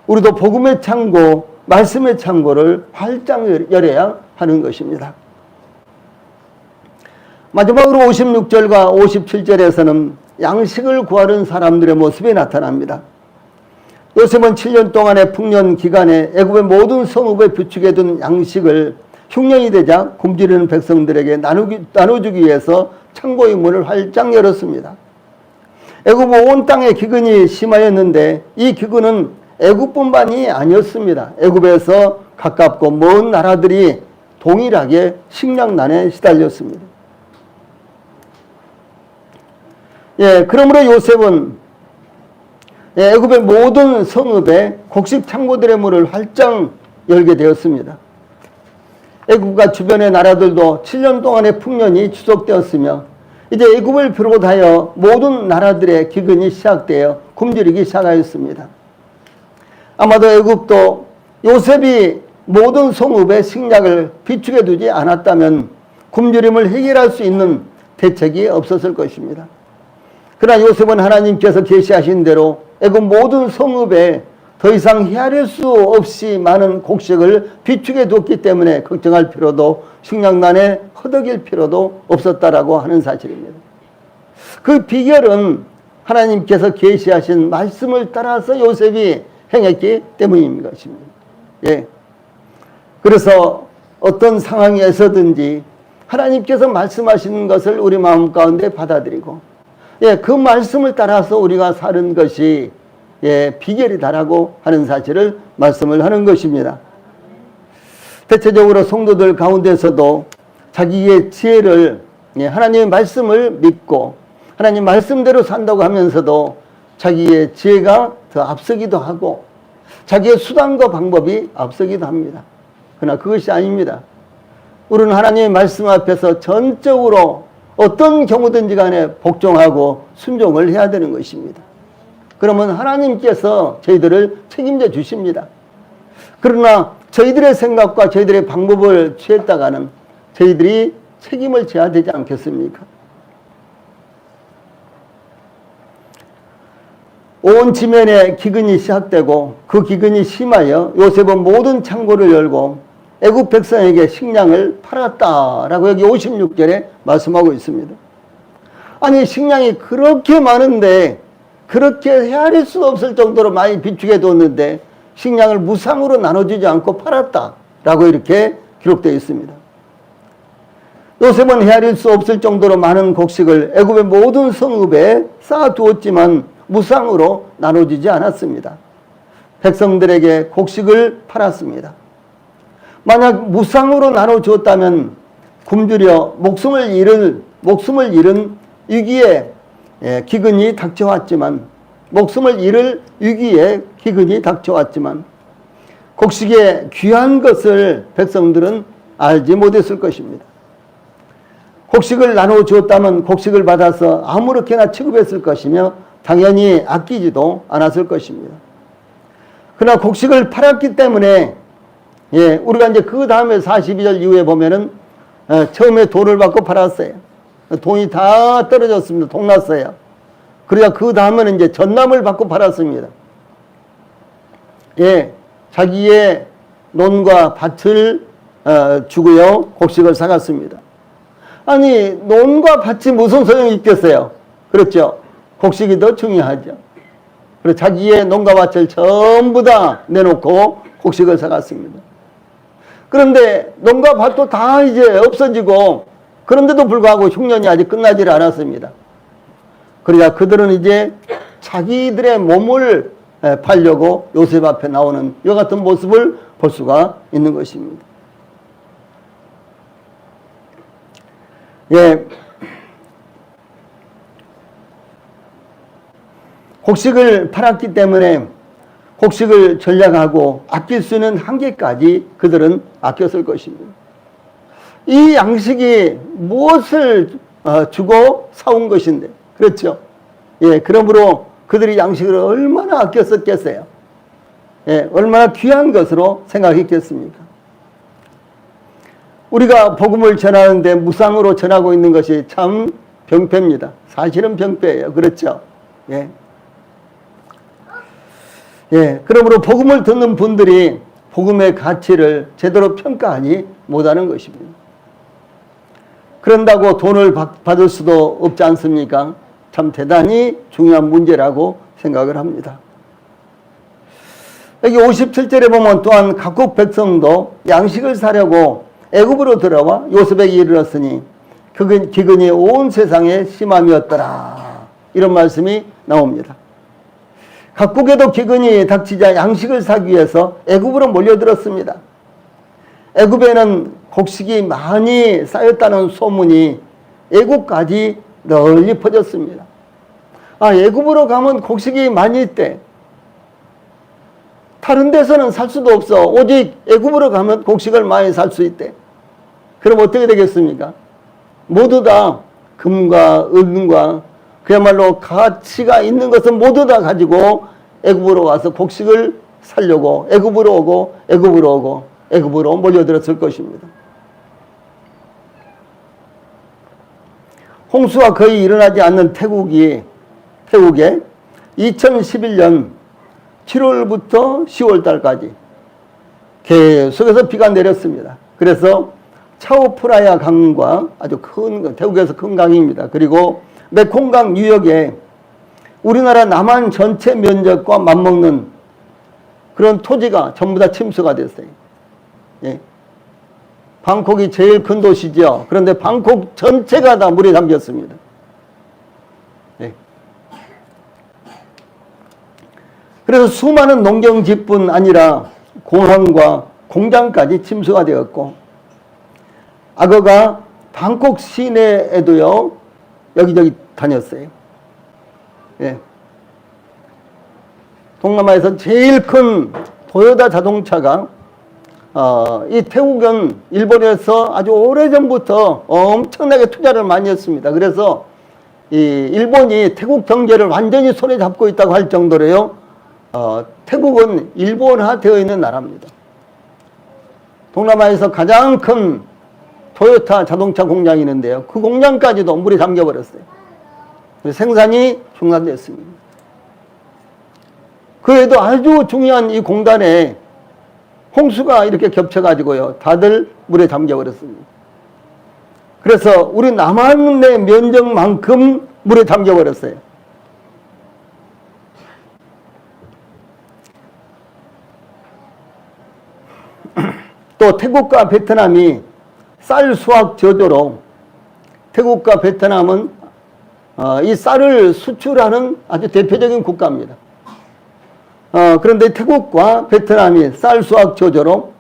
우리도 복음의 창고, 말씀의 창고를 활짝 열어야 하는 것입니다. 마지막으로 56절과 57절에서는 양식을 구하는 사람들의 모습이 나타납니다. 요셉은 7년 동안의 풍년 기간에 애굽의 모든 성읍에 비축해 둔 양식을 흉년이 되자 굶주리는 백성들에게 나눠주기 위해서 창고의 문을 활짝 열었습니다. 애굽 온 땅에 기근이 심하였는데 이 기근은 애굽뿐만이 아니었습니다. 애굽에서 가깝고 먼 나라들이 동일하게 식량난에 시달렸습니다. 그러므로 요셉은 애굽의 모든 성읍에 곡식 창고들의 문을 활짝 열게 되었습니다. 애굽과 주변의 나라들도 7년 동안의 풍년이 지속되었으며 이제 애굽을 비롯하여 모든 나라들의 기근이 시작되어 굶주리기 시작하였습니다. 아마도 애굽도 요셉이 모든 성읍에 식량을 비축해 두지 않았다면 굶주림을 해결할 수 있는 대책이 없었을 것입니다. 그러나 요셉은 하나님께서 계시하신 대로 애굽 모든 성읍에 더 이상 헤아릴 수 없이 많은 곡식을 비축해 뒀기 때문에 걱정할 필요도 식량난에 허덕일 필요도 없었다라고 하는 사실입니다. 그 비결은 하나님께서 계시하신 말씀을 따라서 요셉이 행했기 때문인 것입니다. 그래서 어떤 상황에서든지 하나님께서 말씀하시는 것을 우리 마음 가운데 받아들이고 그 말씀을 따라서 우리가 사는 것이 비결이다라고 하는 사실을 말씀을 하는 것입니다. 대체적으로 성도들 가운데서도 자기의 지혜를 하나님의 말씀을 믿고 하나님 말씀대로 산다고 하면서도 자기의 지혜가 더 앞서기도 하고 자기의 수단과 방법이 앞서기도 합니다. 그러나 그것이 아닙니다. 우리는 하나님의 말씀 앞에서 전적으로 어떤 경우든지 간에 복종하고 순종을 해야 되는 것입니다. 그러면 하나님께서 저희들을 책임져 주십니다. 그러나 저희들의 생각과 저희들의 방법을 취했다가는 저희들이 책임을 져야 되지 않겠습니까? 온 지면에 기근이 시작되고 그 기근이 심하여 요셉은 모든 창고를 열고 애굽 백성에게 식량을 팔았다라고 여기 56절에 말씀하고 있습니다. 아니 식량이 그렇게 많은데 그렇게 헤아릴 수 없을 정도로 많이 비축해 뒀는데 식량을 무상으로 나눠주지 않고 팔았다라고 이렇게 기록되어 있습니다. 요셉은 헤아릴 수 없을 정도로 많은 곡식을 애굽의 모든 성읍에 쌓아두었지만 무상으로 나눠주지 않았습니다. 백성들에게 곡식을 팔았습니다. 만약 무상으로 나눠주었다면 굶주려 목숨을 잃은 위기에 기근이 닥쳐왔지만 목숨을 잃을 위기에 기근이 닥쳐왔지만 곡식의 귀한 것을 백성들은 알지 못했을 것입니다. 곡식을 나눠주었다면 곡식을 받아서 아무렇게나 취급했을 것이며 당연히 아끼지도 않았을 것입니다. 그러나 곡식을 팔았기 때문에 우리가 이제 그 다음에 42절 이후에 보면은 처음에 돈을 받고 팔았어요. 돈이 다 떨어졌습니다. 동났어요. 그러자 그 다음에는 이제 전남을 받고 팔았습니다. 자기의 논과 밭을 주고요 곡식을 사갔습니다. 아니 논과 밭이 무슨 소용이 있겠어요? 그렇죠. 곡식이 더 중요하죠. 그래서 자기의 논과 밭을 전부 다 내놓고 곡식을 사갔습니다. 그런데 논과 밭도 다 이제 없어지고 그런데도 불구하고 흉년이 아직 끝나지 않았습니다. 그러자 그들은 이제 자기들의 몸을 팔려고 요셉 앞에 나오는 이와 같은 모습을 볼 수가 있는 것입니다. 곡식을 팔았기 때문에 곡식을 전략하고 아낄 수 있는 한계까지 그들은 아꼈을 것입니다. 이 양식이 무엇을 주고 사온 것인데, 그렇죠? 그러므로 그들이 양식을 얼마나 아꼈었겠어요? 얼마나 귀한 것으로 생각했겠습니까? 우리가 복음을 전하는데 무상으로 전하고 있는 것이 참 병폐입니다. 사실은 병폐예요. 그렇죠? 그러므로 복음을 듣는 분들이 복음의 가치를 제대로 평가하지 못하는 것입니다. 그런다고 돈을 받을 수도 없지 않습니까? 참 대단히 중요한 문제라고 생각을 합니다. 여기 57절에 보면 또한 각국 백성도 양식을 사려고 애굽으로 들어와 요셉에게 이르렀으니 기근이 온 세상에 심함이었더라. 이런 말씀이 나옵니다. 각국에도 기근이 닥치자 양식을 사기 위해서 애굽으로 몰려들었습니다. 애굽에는 곡식이 많이 쌓였다는 소문이 애굽까지 널리 퍼졌습니다. 애굽으로 가면 곡식이 많이 있대. 다른 데서는 살 수도 없어. 오직 애굽으로 가면 곡식을 많이 살 수 있대. 그럼 어떻게 되겠습니까? 모두 다 금과 은과 그야말로 가치가 있는 것은 모두 다 가지고 애굽으로 와서 곡식을 살려고 애굽으로 오고 애굽으로 몰려들었을 것입니다. 홍수가 거의 일어나지 않는 태국에 2011년 7월부터 10월 달까지 계속해서 비가 내렸습니다. 그래서 차오프라야 강과 아주 큰, 태국에서 큰 강입니다. 그리고 메콩강 유역에 우리나라 남한 전체 면적과 맞먹는 그런 토지가 전부 다 침수가 됐어요. 예. 방콕이 제일 큰 도시죠. 그런데 방콕 전체가 다 물에 잠겼습니다. 예. 그래서 수많은 농경지뿐 아니라 공항과 공장까지 침수가 되었고, 악어가 방콕 시내에도요 여기저기 다녔어요. 예. 동남아에서 제일 큰 도요타 자동차가 이 태국은 일본에서 아주 오래전부터 엄청나게 투자를 많이 했습니다. 그래서 이 일본이 태국 경제를 완전히 손에 잡고 있다고 할 정도로요. 태국은 일본화 되어 있는 나라입니다. 동남아에서 가장 큰 도요타 자동차 공장이 있는데요. 그 공장까지도 물에 잠겨버렸어요. 생산이 중단됐습니다. 그 외에도 아주 중요한 이 공단에 홍수가 이렇게 겹쳐가지고요. 다들 물에 잠겨버렸습니다. 그래서 우리 남한의 면적만큼 물에 잠겨버렸어요. 또 태국과 베트남이 쌀 수확 저조로, 태국과 베트남은 이 쌀을 수출하는 아주 대표적인 국가입니다. 그런데 태국과 베트남이 쌀 수확 저조로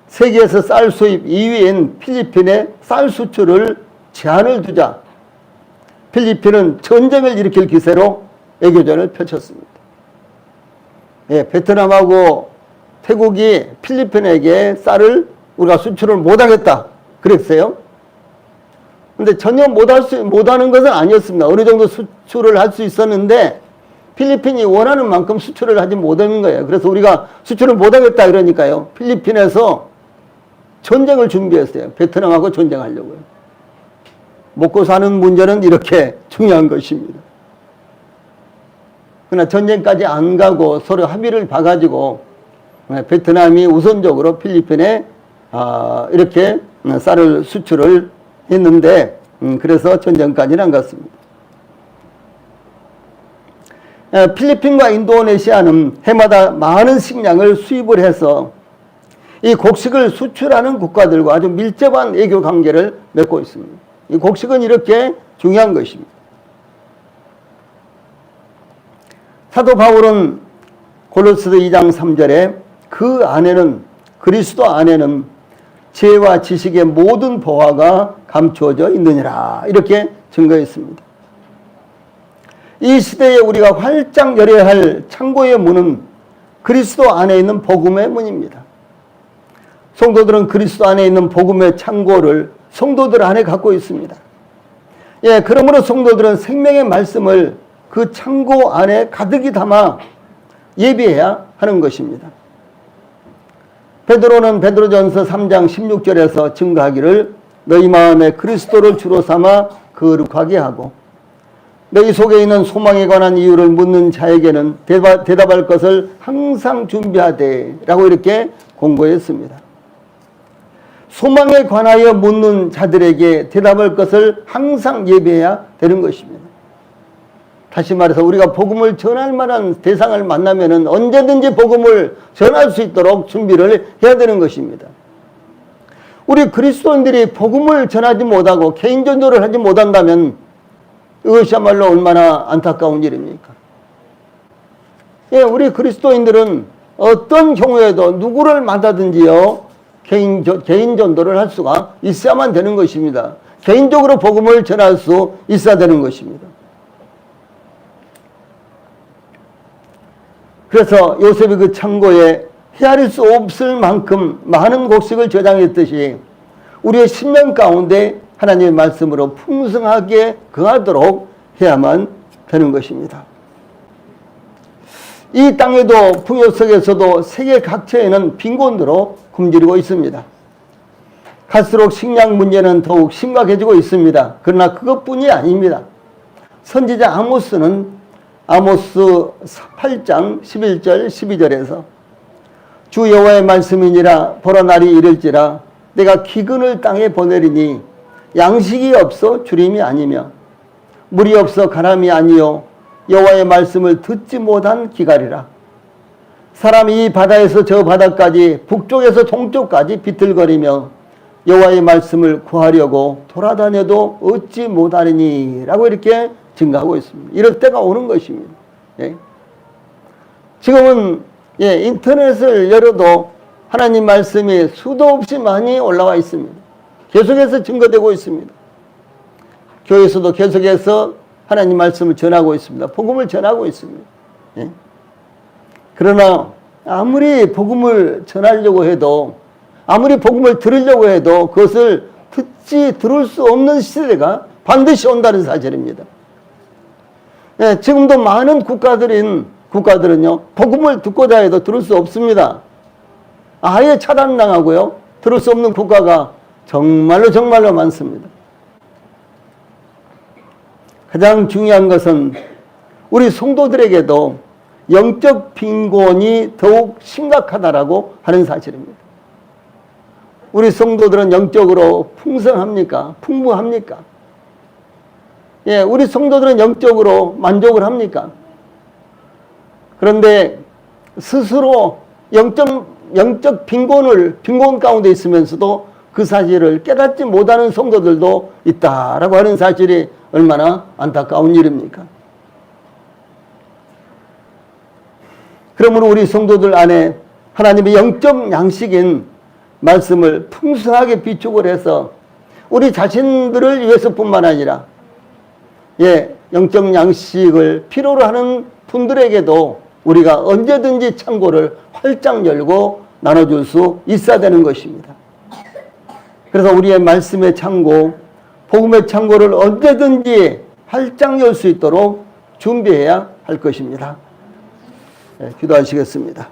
세계에서 쌀 수입 2위인 필리핀의 쌀 수출을 제한을 두자 필리핀은 전쟁을 일으킬 기세로 외교전을 펼쳤습니다. 예, 베트남하고 태국이 필리핀에게 쌀을 우리가 수출을 못하겠다 그랬어요. 근데 전혀 못하는 것은 아니었습니다. 어느 정도 수출을 할 수 있었는데 필리핀이 원하는 만큼 수출을 하지 못하는 거예요. 그래서 우리가 수출을 못하겠다 그러니까요. 필리핀에서 전쟁을 준비했어요. 베트남하고 전쟁하려고요. 먹고 사는 문제는 이렇게 중요한 것입니다. 그러나 전쟁까지 안 가고 서로 합의를 봐가지고 베트남이 우선적으로 필리핀에 이렇게 쌀을 수출을 했는데 그래서 전쟁까지는 안 갔습니다. 필리핀과 인도네시아는 해마다 많은 식량을 수입을 해서 이 곡식을 수출하는 국가들과 아주 밀접한 외교 관계를 맺고 있습니다. 이 곡식은 이렇게 중요한 것입니다. 사도 바울은 골로새서 2장 3절에 그 안에는, 그리스도 안에는 지혜와 지식의 모든 보화가 감추어져 있느니라 이렇게 증거했습니다. 이 시대에 우리가 활짝 열어야 할 창고의 문은 그리스도 안에 있는 복음의 문입니다. 성도들은 그리스도 안에 있는 복음의 창고를 성도들 안에 갖고 있습니다. 예, 그러므로 성도들은 생명의 말씀을 그 창고 안에 가득히 담아 예비해야 하는 것입니다. 베드로는 베드로전서 3장 16절에서 증거하기를 너희 마음에 그리스도를 주로 삼아 거룩하게 하고 너희 속에 있는 소망에 관한 이유를 묻는 자에게는 대답할 것을 항상 준비하되 라고 이렇게 공고했습니다. 소망에 관하여 묻는 자들에게 대답할 것을 항상 예비해야 되는 것입니다. 다시 말해서 우리가 복음을 전할 만한 대상을 만나면은 언제든지 복음을 전할 수 있도록 준비를 해야 되는 것입니다. 우리 그리스도인들이 복음을 전하지 못하고 개인 전도를 하지 못한다면 이것이야말로 얼마나 안타까운 일입니까? 예, 우리 그리스도인들은 어떤 경우에도 누구를 만나든지요 개인 전도를 할 수가 있어야만 되는 것입니다. 개인적으로 복음을 전할 수 있어야 되는 것입니다. 그래서 요셉이 그 창고에 헤아릴 수 없을 만큼 많은 곡식을 저장했듯이 우리의 심령 가운데 하나님의 말씀으로 풍성하게 거하도록 해야만 되는 것입니다. 이 땅에도 풍요 속에서도 세계 각처에는 빈곤으로 굶주리고 있습니다. 갈수록 식량 문제는 더욱 심각해지고 있습니다. 그러나 그것뿐이 아닙니다. 선지자 아모스는 아모스 8장 11절 12절에서 주 여호와의 말씀이니라 보라 날이 이를지라 내가 기근을 땅에 보내리니 양식이 없어 주림이 아니며 물이 없어 가람이 아니요 여호와의 말씀을 듣지 못한 기갈이라. 사람이 이 바다에서 저 바다까지 북쪽에서 동쪽까지 비틀거리며 여호와의 말씀을 구하려고 돌아다녀도 얻지 못하리니 라고 이렇게 증가하고 있습니다. 이럴 때가 오는 것입니다. 예. 지금은 인터넷을 열어도 하나님 말씀이 수도 없이 많이 올라와 있습니다. 계속해서 증거되고 있습니다. 교회에서도 계속해서 하나님 말씀을 전하고 있습니다. 복음을 전하고 있습니다. 예. 그러나 아무리 복음을 전하려고 해도 아무리 복음을 들으려고 해도 그것을 들을 수 없는 시대가 반드시 온다는 사실입니다. 예, 지금도 많은 국가들은요 복음을 듣고자 해도 들을 수 없습니다. 아예 차단당하고요 들을 수 없는 국가가 정말로 많습니다. 가장 중요한 것은 우리 성도들에게도 영적 빈곤이 더욱 심각하다라고 하는 사실입니다. 우리 성도들은 영적으로 풍성합니까? 풍부합니까? 예, 우리 성도들은 영적으로 만족을 합니까? 그런데 스스로 영적 빈곤 가운데 있으면서도 그 사실을 깨닫지 못하는 성도들도 있다라고 하는 사실이 얼마나 안타까운 일입니까? 그러므로 우리 성도들 안에 하나님의 영적 양식인 말씀을 풍성하게 비축을 해서 우리 자신들을 위해서뿐만 아니라 영적 양식을 필요로 하는 분들에게도 우리가 언제든지 창고를 활짝 열고 나눠줄 수 있어야 되는 것입니다. 그래서 우리의 말씀의 창고, 복음의 창고를 언제든지 활짝 열 수 있도록 준비해야 할 것입니다. 기도하시겠습니다.